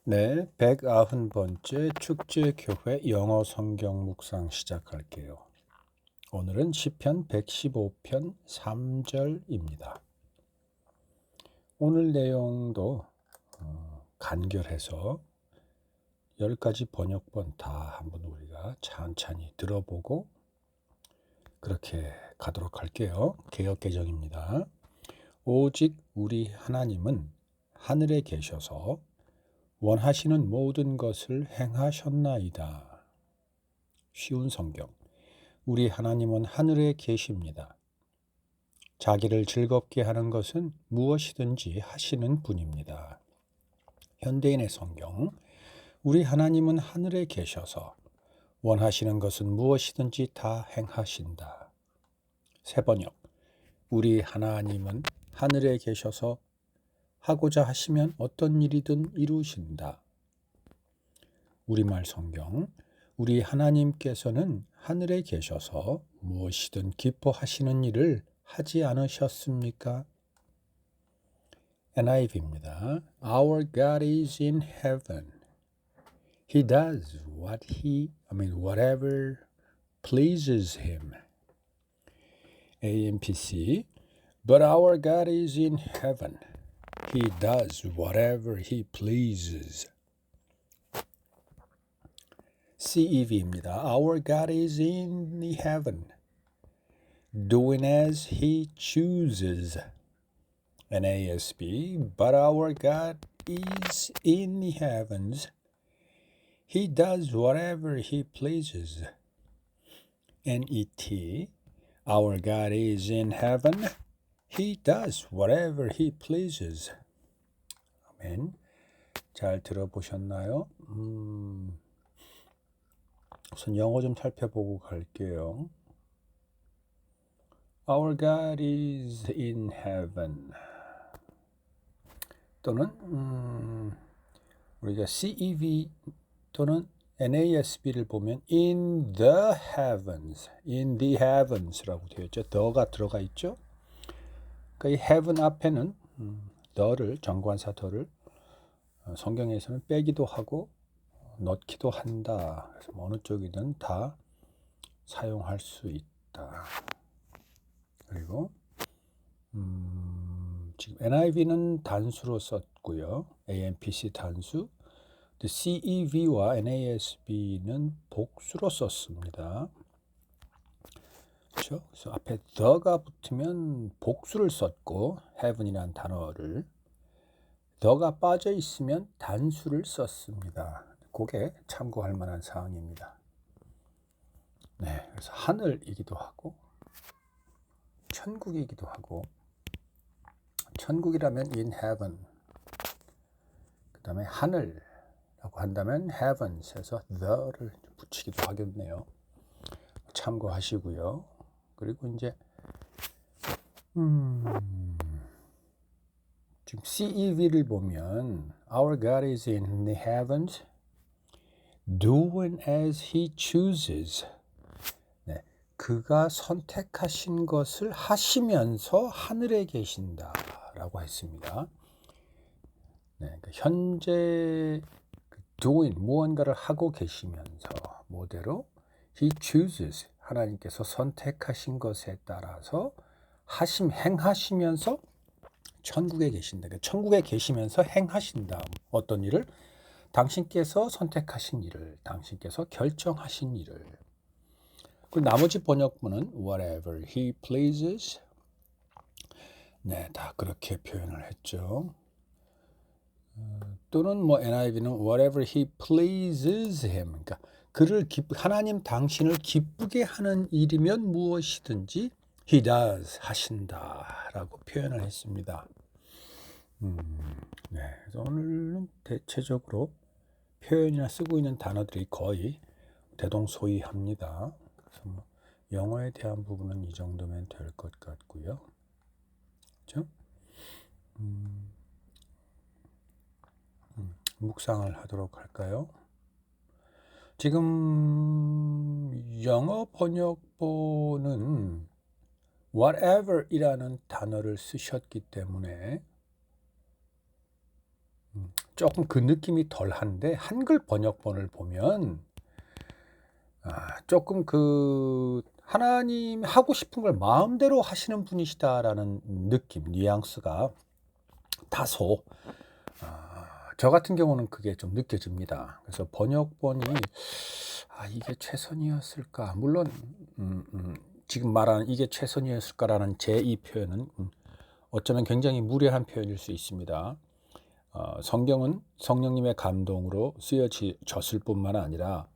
네, 190번째 축제교회 영어 성경 묵상 시작할게요. 오늘은 시편 115편 3절입니다. 오늘 내용도 간결해서 10가지 번역본 다 한번 우리가 찬찬히 들어보고 그렇게 가도록 할게요. 개역개정입니다. 오직 우리 하나님은 하늘에 계셔서 원하시는 모든 것을 행하셨나이다. 쉬운 성경. 우리 하나님은 하늘에 계십니다. 자기를 즐겁게 하는 것은 무엇이든지 하시는 분입니다. 현대인의 성경. 우리 하나님은 하늘에 계셔서 원하시는 것은 무엇이든지 다 행하신다. 새번역. 우리 하나님은 하늘에 계셔서 하고자 하시면 어떤 일이든 이루신다. 우리말 성경. 우리 하나님께서는 하늘에 계셔서 무엇이든 기뻐하시는 일을 하지 않으셨습니까? NIV입니다. Our God is in heaven. He does whatever pleases him. AMPC. But our God is in heaven. He does whatever he pleases. CEV입니다. Our God is in the heaven, doing as he chooses. NASB. But our God is in the heavens. He does whatever he pleases. NET. Our God is in heaven. He does whatever he pleases. 아멘. 잘 들어보셨나요? 우선 영어 좀 살펴보고 갈게요. Our God is in heaven. 또는 우리가 CEV 또는 NASB를 보면 in the heavens라고 되어 있죠. the가 들어가 있죠. 그러니까 이 heaven 앞에는 the를 정관사 the를 성경에서는 빼기도 하고 넣기도 한다. 그래서 어느 쪽이든 다 사용할 수 있다. 그리고 지금 NIV는 단수로 썼고요. AMPC 단수. CEV와 NASB는 복수로 썼습니다. 그렇죠? 그래서 앞에 the가 붙으면 복수를 썼고 heaven이라는 단어를 the가 빠져 있으면 단수를 썼습니다. 그게 참고할 만한 사항입니다. 네, 그래서 하늘이기도 하고 천국이기도 하고 천국이라면 in heaven 그 다음에 하늘라고 한다면 heavens에서 the를 붙이기도 하겠네요. 참고하시고요. 그리고 이제 지금 CEV를 보면 Our God is in the heavens doing as he chooses. 네, 그가 선택하신 것을 하시면서 하늘에 계신다라고 했습니다. 네, 그러니까 현재 doing 무언가를 하고 계시면서 뭐대로 he chooses 하나님께서 선택하신 것에 따라서 행하시면서 천국에 계신다. 그러니까 천국에 계시면서 행하신다. 어떤 일을? 당신께서 선택하신 일을, 당신께서 결정하신 일을. 그 나머지 번역문은 whatever he pleases. 네, 다 그렇게 표현을 했죠. 또는 뭐 NIV는 whatever he pleases him. 그러니까 그를 하나님 당신을 기쁘게 하는 일이면 무엇이든지 he does 하신다라고 표현을 했습니다. 네, 그래서 오늘은 대체적으로 표현이나 쓰고 있는 단어들이 거의 대동소이합니다. 그래서 뭐 영어에 대한 부분은 이 정도면 될 것 같고요. 그렇죠? 묵상을 하도록 할까요? 지금 영어 번역본은 whatever 이라는 단어를 쓰셨기 때문에 조금 그 느낌이 덜한데 한글 번역본을 보면 조금 그 하나님 하고 싶은 걸 마음대로 하시는 분이시다라는 느낌, 뉘앙스가 다소 저 같은 경우는 그게 좀 느껴집니다. 그래서 번역본이 이게 최선이었을까? 물론 지금 말하는 이게 최선이었을까라는 제 이 표현은 어쩌면 굉장히 무례한 표현일 수 있습니다. 성경은 성령님의 감동으로 쓰여졌을 뿐만 아니라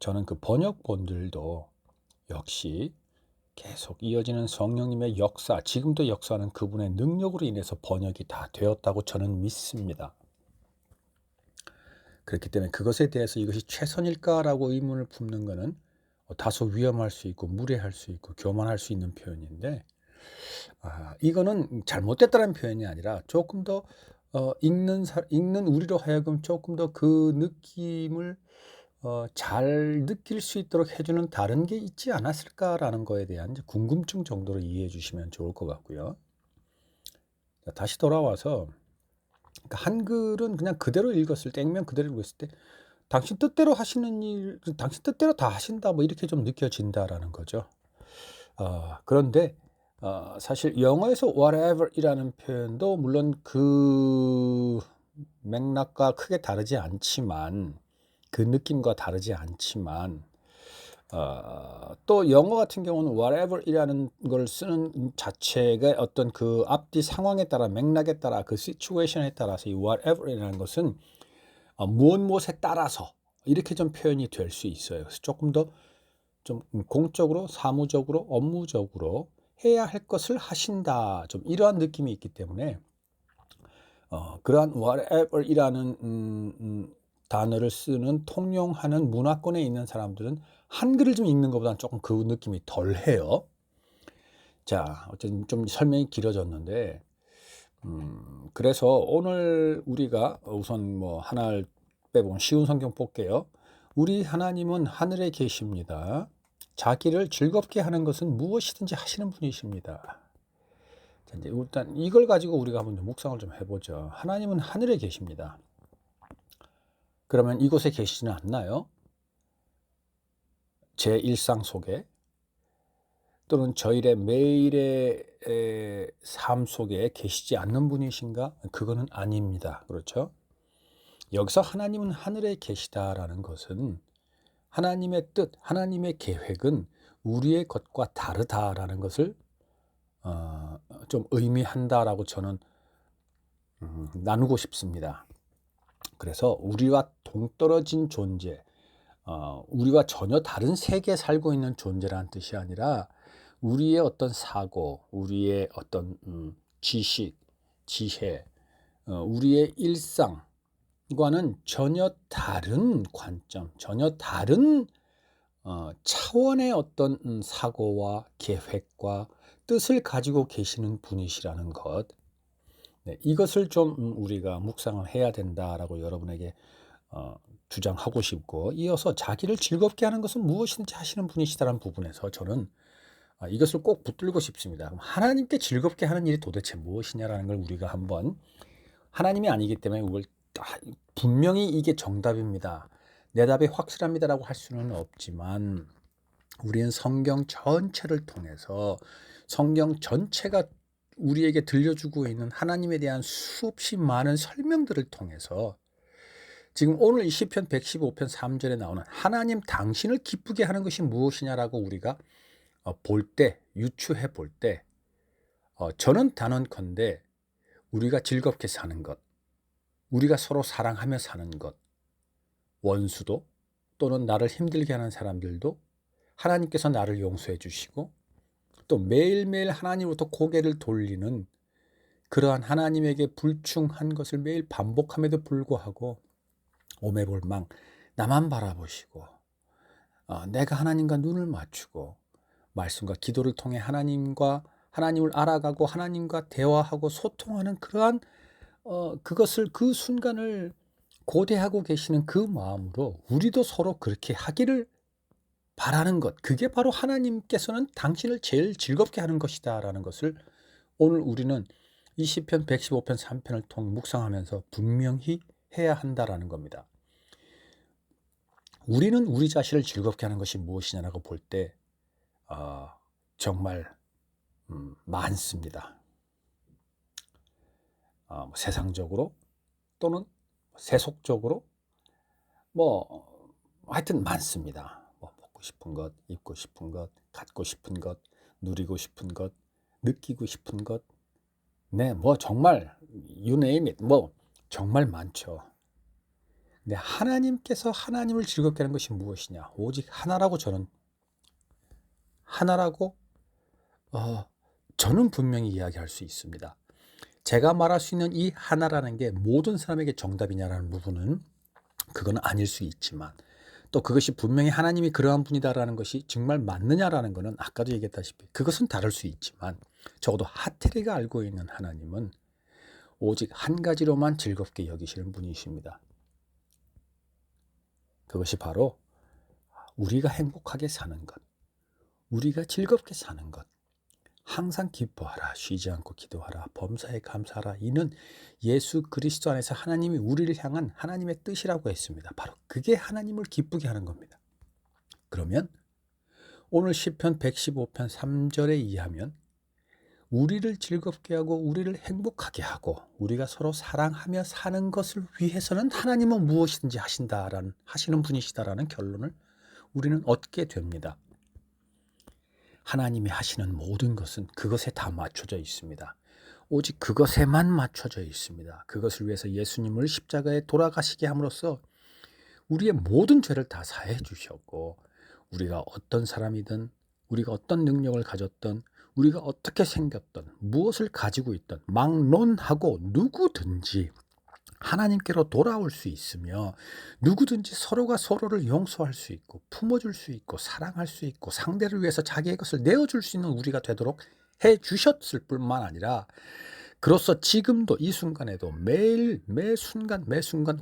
저는 그 번역본들도 역시 계속 이어지는 성령님의 역사, 지금도 역사하는 그분의 능력으로 인해서 번역이 다 되었다고 저는 믿습니다. 그렇기 때문에 그것에 대해서 이것이 최선일까라고 의문을 품는 것은 다소 위험할 수 있고 무례할 수 있고 교만할 수 있는 표현인데, 이거는 잘못됐다는 표현이 아니라 조금 더 읽는 우리로 하여금 조금 더 그 느낌을 잘 느낄 수 있도록 해주는 다른 게 있지 않았을까라는 거에 대한 이제 궁금증 정도로 이해해 주시면 좋을 것 같고요. 다시 돌아와서 그러니까 한글은 그냥 그대로 읽었을 때, 액면 그대로 읽었을 때 당신 뜻대로 하시는 일, 당신 뜻대로 다 하신다, 뭐 이렇게 좀 느껴진다라는 거죠. 그런데 사실 영어에서 whatever이라는 표현도 물론 그 맥락과 크게 다르지 않지만, 그 느낌과 다르지 않지만, 또 영어 같은 경우는 whatever이라는 걸 쓰는 자체가 어떤 그 앞뒤 상황에 따라, 맥락에 따라, 그 시츄에이션에 따라서 이 whatever이라는 것은 무엇에 따라서 이렇게 좀 표현이 될 수 있어요. 그래서 조금 더 좀 공적으로, 사무적으로, 업무적으로 해야 할 것을 하신다, 좀 이러한 느낌이 있기 때문에 그러한 whatever이라는 단어를 쓰는 통용하는 문화권에 있는 사람들은 한글을 좀 읽는 것보다는 조금 그 느낌이 덜해요. 자, 어쨌든 좀 설명이 길어졌는데, 그래서 오늘 우리가 우선 뭐 하나를 빼보면 쉬운 성경 볼게요. 우리 하나님은 하늘에 계십니다. 자기를 즐겁게 하는 것은 무엇이든지 하시는 분이십니다. 자, 이제 일단 이걸 가지고 우리가 한번 묵상을 좀 해보죠. 하나님은 하늘에 계십니다. 그러면 이곳에 계시지는 않나요? 제 일상 속에, 또는 저희의 매일의 삶 속에 계시지 않는 분이신가? 그거는 아닙니다. 그렇죠? 여기서 하나님은 하늘에 계시다라는 것은 하나님의 뜻, 하나님의 계획은 우리의 것과 다르다라는 것을 좀 의미한다라고 저는 나누고 싶습니다. 그래서 우리와 동떨어진 존재, 우리와 전혀 다른 세계에 살고 있는 존재라는 뜻이 아니라 우리의 어떤 사고, 우리의 어떤 지식, 지혜, 우리의 일상과는 전혀 다른 관점, 전혀 다른 차원의 어떤 사고와 계획과 뜻을 가지고 계시는 분이시라는 것, 이것을 좀 우리가 묵상을 해야 된다라고 여러분에게 주장하고 싶고, 이어서 자기를 즐겁게 하는 것은 무엇이든지 하시는 분이시다는 부분에서 저는 이것을 꼭 붙들고 싶습니다. 그럼 하나님께 즐겁게 하는 일이 도대체 무엇이냐라는 걸 우리가 한번, 하나님이 아니기 때문에 그걸 분명히 이게 정답입니다, 내 답이 확실합니다라고 할 수는 없지만, 우리는 성경 전체를 통해서 성경 전체가 우리에게 들려주고 있는 하나님에 대한 수없이 많은 설명들을 통해서 지금 오늘 이 시편 115편 3절에 나오는 하나님 당신을 기쁘게 하는 것이 무엇이냐라고 우리가 볼 때, 유추해 볼 때, 저는 단언컨대 우리가 즐겁게 사는 것, 우리가 서로 사랑하며 사는 것, 원수도 또는 나를 힘들게 하는 사람들도 하나님께서 나를 용서해 주시고, 또 매일매일 하나님으로부터 고개를 돌리는 그러한 하나님에게 불충한 것을 매일 반복함에도 불구하고 오매볼망 나만 바라보시고, 내가 하나님과 눈을 맞추고 말씀과 기도를 통해 하나님을 알아가고 하나님과 대화하고 소통하는 그러한 그것을, 그 순간을 고대하고 계시는 그 마음으로 우리도 서로 그렇게 하기를 바라는 것, 그게 바로 하나님께서는 당신을 제일 즐겁게 하는 것이다 라는 것을 오늘 우리는 이 시편 115편 3편을 통해 묵상하면서 분명히 해야 한다라는 겁니다. 우리는 우리 자신을 즐겁게 하는 것이 무엇이냐라고 볼 때 정말 많습니다. 세상적으로 또는 세속적으로 하여튼 많습니다. 먹고 싶은 것, 입고 싶은 것, 갖고 싶은 것, 누리고 싶은 것, 느끼고 싶은 것, 정말 you name it, 정말 많죠. 근데 하나님께서 하나님을 즐겁게 하는 것이 무엇이냐? 오직 하나라고 저는 분명히 이야기할 수 있습니다. 제가 말할 수 있는 이 하나라는 게 모든 사람에게 정답이냐라는 부분은 그건 아닐 수 있지만, 또 그것이 분명히 하나님이 그러한 분이다라는 것이 정말 맞느냐라는 것은 아까도 얘기했다시피 그것은 다를 수 있지만, 적어도 하태리가 알고 있는 하나님은 오직 한 가지로만 즐겁게 여기시는 분이십니다. 그것이 바로 우리가 행복하게 사는 것, 우리가 즐겁게 사는 것, 항상 기뻐하라, 쉬지 않고 기도하라, 범사에 감사하라. 이는 예수 그리스도 안에서 하나님이 우리를 향한 하나님의 뜻이라고 했습니다. 바로 그게 하나님을 기쁘게 하는 겁니다. 그러면 오늘 시편 115편 3절에 의하면 우리를 즐겁게 하고 우리를 행복하게 하고 우리가 서로 사랑하며 사는 것을 위해서는 하나님은 무엇이든지 하시는 분이시다라는 결론을 우리는 얻게 됩니다. 하나님이 하시는 모든 것은 그것에 다 맞춰져 있습니다. 오직 그것에만 맞춰져 있습니다. 그것을 위해서 예수님을 십자가에 돌아가시게 함으로써 우리의 모든 죄를 다 사해 주셨고, 우리가 어떤 사람이든, 우리가 어떤 능력을 가졌든, 우리가 어떻게 생겼든, 무엇을 가지고 있든 막론하고 누구든지 하나님께로 돌아올 수 있으며, 누구든지 서로가 서로를 용서할 수 있고 품어줄 수 있고 사랑할 수 있고 상대를 위해서 자기의 것을 내어줄 수 있는 우리가 되도록 해 주셨을 뿐만 아니라, 그로써 지금도 이 순간에도 매일 매 순간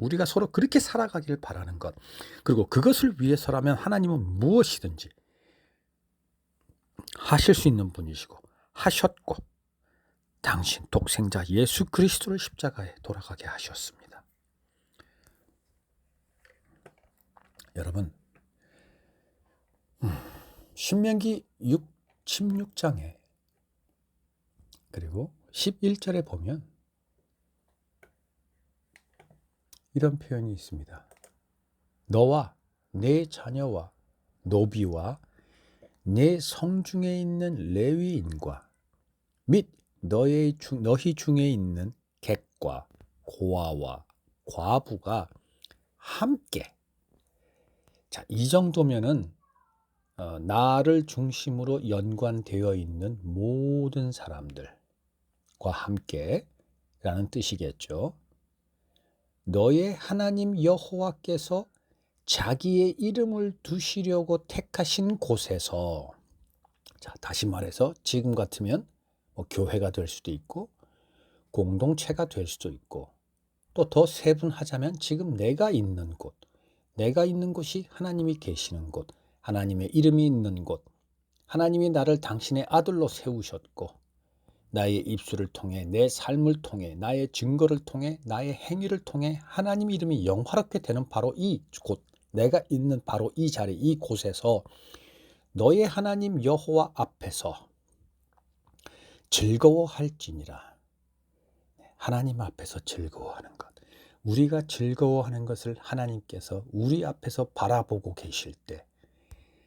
우리가 서로 그렇게 살아가길 바라는 것, 그리고 그것을 위해서라면 하나님은 무엇이든지 하실 수 있는 분이시고 하셨고, 당신 독생자 예수 그리스도를 십자가에 돌아가게 하셨습니다. 여러분, 신명기 16장에 그리고 11절에 보면 이런 표현이 있습니다. 너와 내 자녀와 노비와 내 성중에 있는 레위인과 및 너희 중에 있는 객과 고아와 과부가 함께, 자, 이 정도면은 나를 중심으로 연관되어 있는 모든 사람들과 함께 라는 뜻이겠죠. 너의 하나님 여호와께서 자기의 이름을 두시려고 택하신 곳에서, 자, 다시 말해서 지금 같으면 교회가 될 수도 있고 공동체가 될 수도 있고, 또 더 세분하자면 지금 내가 있는 곳이 하나님이 계시는 곳, 하나님의 이름이 있는 곳, 하나님이 나를 당신의 아들로 세우셨고, 나의 입술을 통해, 내 삶을 통해, 나의 증거를 통해, 나의 행위를 통해 하나님 이름이 영화롭게 되는 바로 이 곳, 내가 있는 바로 이 자리, 이 곳에서 너의 하나님 여호와 앞에서 즐거워할지니라. 하나님 앞에서 즐거워하는 것, 우리가 즐거워하는 것을 하나님께서 우리 앞에서 바라보고 계실 때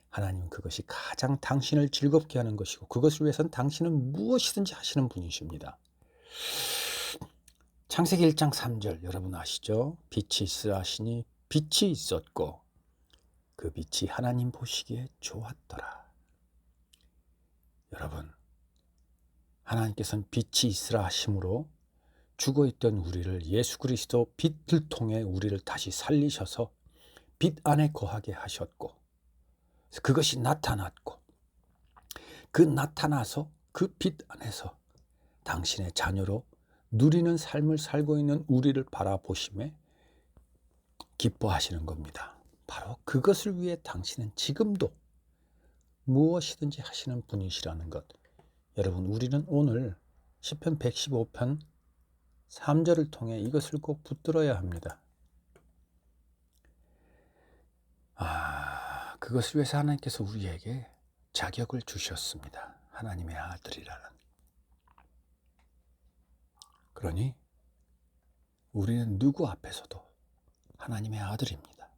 하나님은 그것이 가장 당신을 즐겁게 하는 것이고, 그것을 위해서는 당신은 무엇이든지 하시는 분이십니다. 창세기 1장 3절 여러분 아시죠? 빛이 있으라 하시니 빛이 있었고 그 빛이 하나님 보시기에 좋았더라. 여러분, 하나님께서는 빛이 있으라 하심으로 죽어있던 우리를 예수 그리스도 빛을 통해 우리를 다시 살리셔서 빛 안에 거하게 하셨고, 그것이 나타났고, 그 나타나서 그 빛 안에서 당신의 자녀로 누리는 삶을 살고 있는 우리를 바라보심에 기뻐하시는 겁니다. 바로 그것을 위해 당신은 지금도 무엇이든지 하시는 분이시라는 것. 여러분, 우리는 오늘 시편 115편 3절을 통해 이것을 꼭 붙들어야 합니다. 그것을 위해서 하나님께서 우리에게 자격을 주셨습니다. 하나님의 아들이라는. 그러니 우리는 누구 앞에서도 하나님의 아들입니다.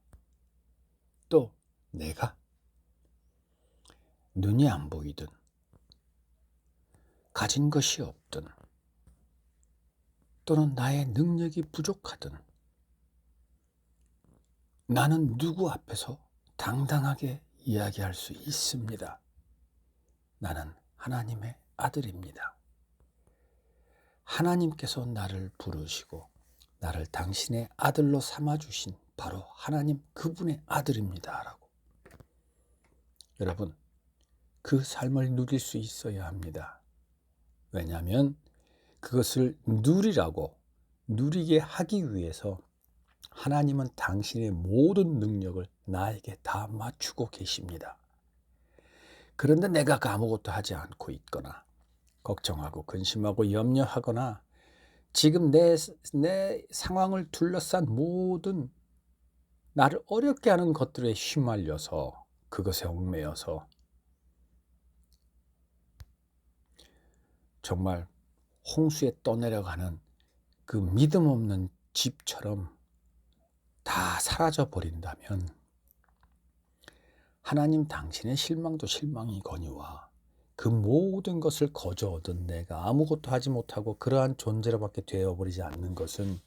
또 내가 눈이 안 보이든 가진 것이 없든 또는 나의 능력이 부족하든 나는 누구 앞에서 당당하게 이야기할 수 있습니다. 나는 하나님의 아들입니다. 하나님께서 나를 부르시고 나를 당신의 아들로 삼아주신 바로 하나님 그분의 아들입니다. 라고. 여러분, 그 삶을 누릴 수 있어야 합니다. 왜냐하면 그것을 누리게 하기 위해서 하나님은 당신의 모든 능력을 나에게 다 맞추고 계십니다. 그런데 내가 아무것도 하지 않고 있거나 걱정하고 근심하고 염려하거나 지금 내 상황을 둘러싼 모든 나를 어렵게 하는 것들에 휘말려서 그것에 얽매여서 정말 홍수에 떠내려가는 그 믿음 없는 집처럼 다 사라져 버린다면 하나님 당신의 실망도 실망이거니와 그 모든 것을 거저 얻은 내가 아무것도 하지 못하고 그러한 존재로밖에 되어버리지 않는 것은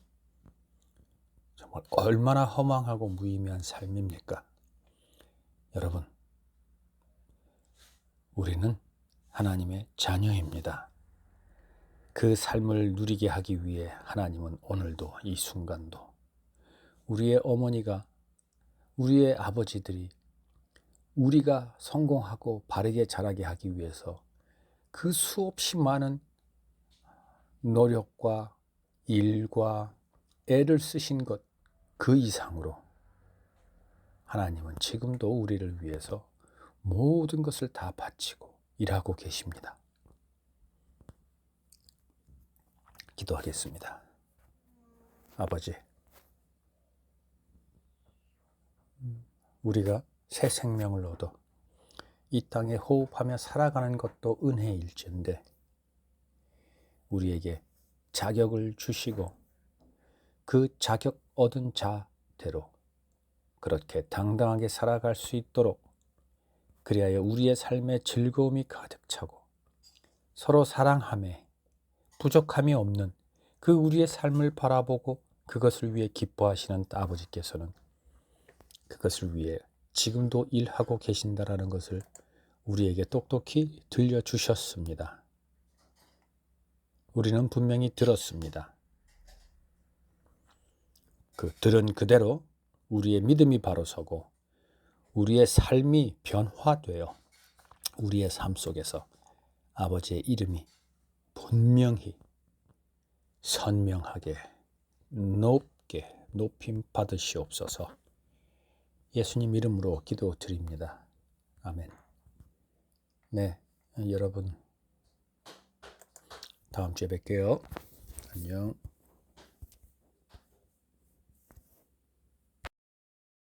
정말 얼마나 허망하고 무의미한 삶입니까? 여러분, 우리는 하나님의 자녀입니다. 그 삶을 누리게 하기 위해 하나님은 오늘도 이 순간도 우리의 어머니가 우리의 아버지들이 우리가 성공하고 바르게 자라게 하기 위해서 그 수없이 많은 노력과 일과 애를 쓰신 것 그 이상으로 하나님은 지금도 우리를 위해서 모든 것을 다 바치고 일하고 계십니다. 기도하겠습니다. 아버지, 우리가 새 생명을 얻어 이 땅에 호흡하며 살아가는 것도 은혜일진데 우리에게 자격을 주시고 그 자격 얻은 자대로 그렇게 당당하게 살아갈 수 있도록 그리하여 우리의 삶에 즐거움이 가득 차고 서로 사랑함에 부족함이 없는 그 우리의 삶을 바라보고 그것을 위해 기뻐하시는 아버지께서는 그것을 위해 지금도 일하고 계신다라는 것을 우리에게 똑똑히 들려주셨습니다. 우리는 분명히 들었습니다. 그 들은 그대로 우리의 믿음이 바로 서고 우리의 삶이 변화되어 우리의 삶 속에서 아버지의 이름이 분명히 선명하게 높게 높임 받으시옵소서. 예수님 이름으로 기도드립니다. 아멘. 네, 여러분 다음 주에 뵐게요. 안녕.